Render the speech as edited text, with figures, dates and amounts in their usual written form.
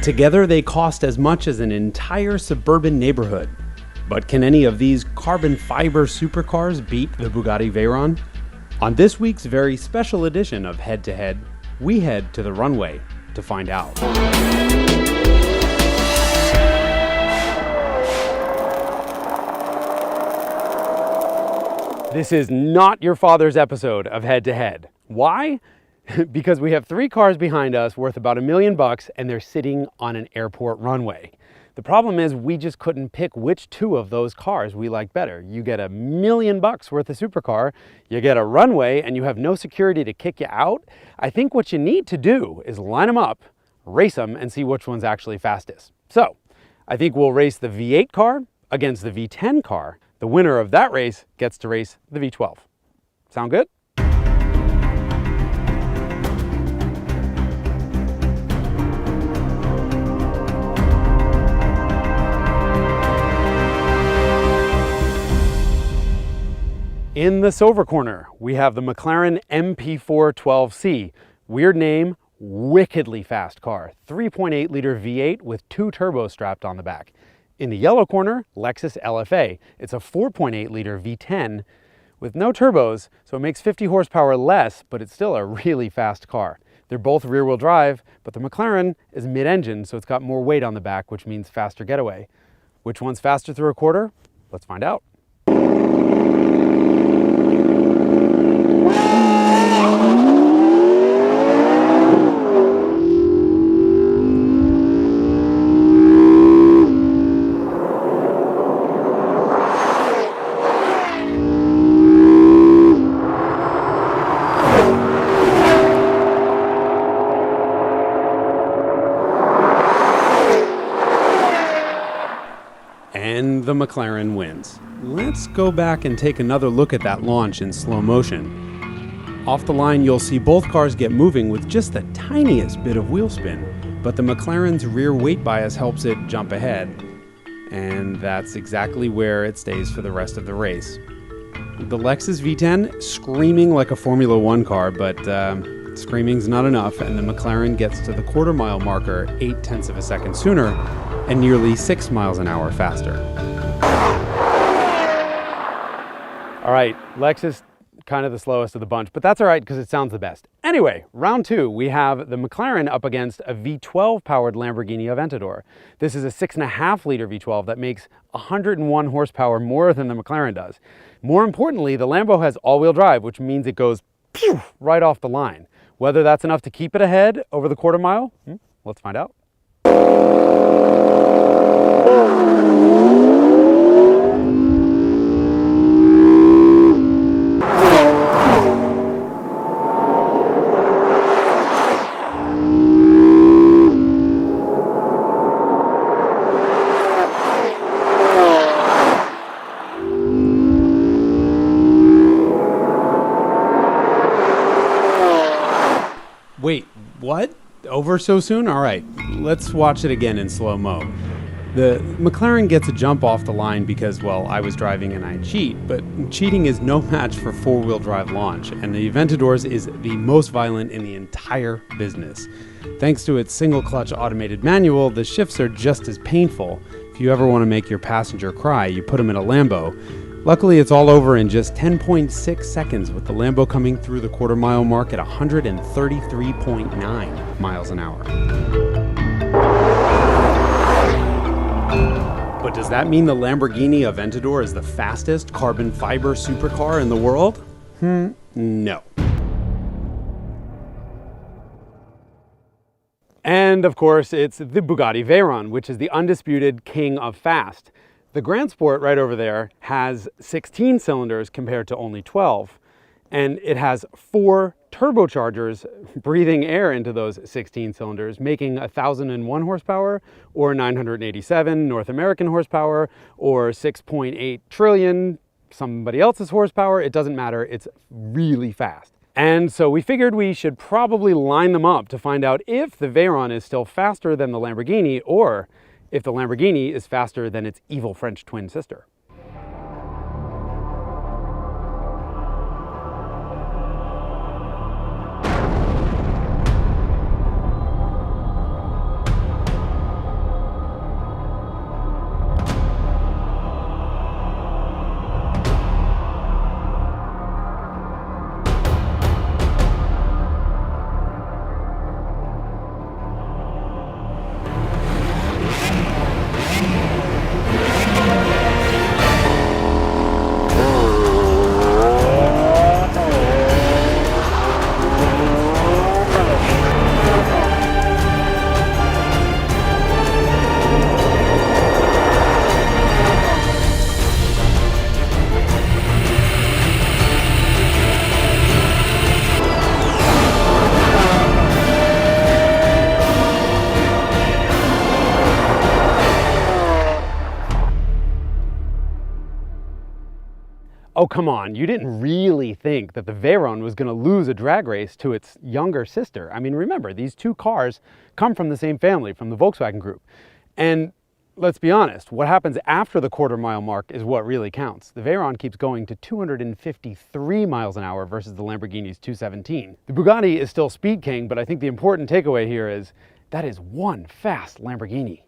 Together, they cost as much as an entire suburban neighborhood. But can any of these carbon fiber supercars beat the Bugatti Veyron? On this week's very special edition of Head to Head, we head to the runway to find out. This is not your father's episode of Head to Head. Why? Because we have three cars behind us worth about $1 million and they're sitting on an airport runway. The problem is we just couldn't pick which two of those cars we like better. You get $1 million worth of supercar, you get a runway, and you have no security to kick you out. I think what you need to do is line them up, race them, and see which one's actually fastest. So I think we'll race the V8 car against the V10 car. The winner of that race gets to race the V12. Sound good? In the silver corner, we have the McLaren MP4-12C. Weird name, wickedly fast car. 3.8 liter V8 with 2 turbos strapped on the back. In the yellow corner, Lexus LFA. It's a 4.8 liter V10 with no turbos, so it makes 50 horsepower less, but it's still a really fast car. They're both rear-wheel drive, but the McLaren is mid-engine, so it's got more weight on the back, which means faster getaway. Which one's faster through a quarter? Let's find out. And the McLaren wins. Let's go back and take another look at that launch in slow motion. Off the line, you'll see both cars get moving with just the tiniest bit of wheel spin, but the McLaren's rear weight bias helps it jump ahead. And that's exactly where it stays for the rest of the race. The Lexus V10 screaming like a Formula One car, but screaming's not enough, and the McLaren gets to the quarter-mile marker 0.8 of a second sooner and nearly 6 miles an hour faster. All right, Lexus, kind of the slowest of the bunch, but that's all right because it sounds the best. Anyway, round two, we have the McLaren up against a V12-powered Lamborghini Aventador. This is a 6.5 liter V12 that makes 101 horsepower more than the McLaren does. More importantly, the Lambo has all-wheel drive, which means it goes pew, right off the line. Whether that's enough to keep it ahead over the quarter mile, let's find out. Wait, what? Over so soon? All right, let's watch it again in slow-mo. The McLaren gets a jump off the line because, well, I was driving and I cheat, but cheating is no match for four-wheel drive launch, and the Aventador's is the most violent in the entire business. Thanks to its single-clutch automated manual, the shifts are just as painful. If you ever want to make your passenger cry, you put them in a Lambo. Luckily, it's all over in just 10.6 seconds, with the Lambo coming through the quarter-mile mark at 133.9 miles an hour. But does that mean the Lamborghini Aventador is the fastest carbon fiber supercar in the world? No. And of course, it's the Bugatti Veyron, which is the undisputed king of fast. The Grand Sport right over there has 16 cylinders compared to only 12, and it has 4 turbochargers breathing air into those 16 cylinders, making 1,001 horsepower or 987 North American horsepower or 6.8 trillion somebody else's horsepower. It doesn't matter, it's really fast. And so we figured we should probably line them up to find out if the Veyron is still faster than the Lamborghini or if the Lamborghini is faster than its evil French twin sister. Oh, come on, you didn't really think that the Veyron was going to lose a drag race to its younger sister. I mean, remember, these two cars come from the same family, from the Volkswagen Group. And let's be honest, what happens after the quarter-mile mark is what really counts. The Veyron keeps going to 253 miles an hour versus the Lamborghini's 217. The Bugatti is still speed king, but I think the important takeaway here is that is one fast Lamborghini.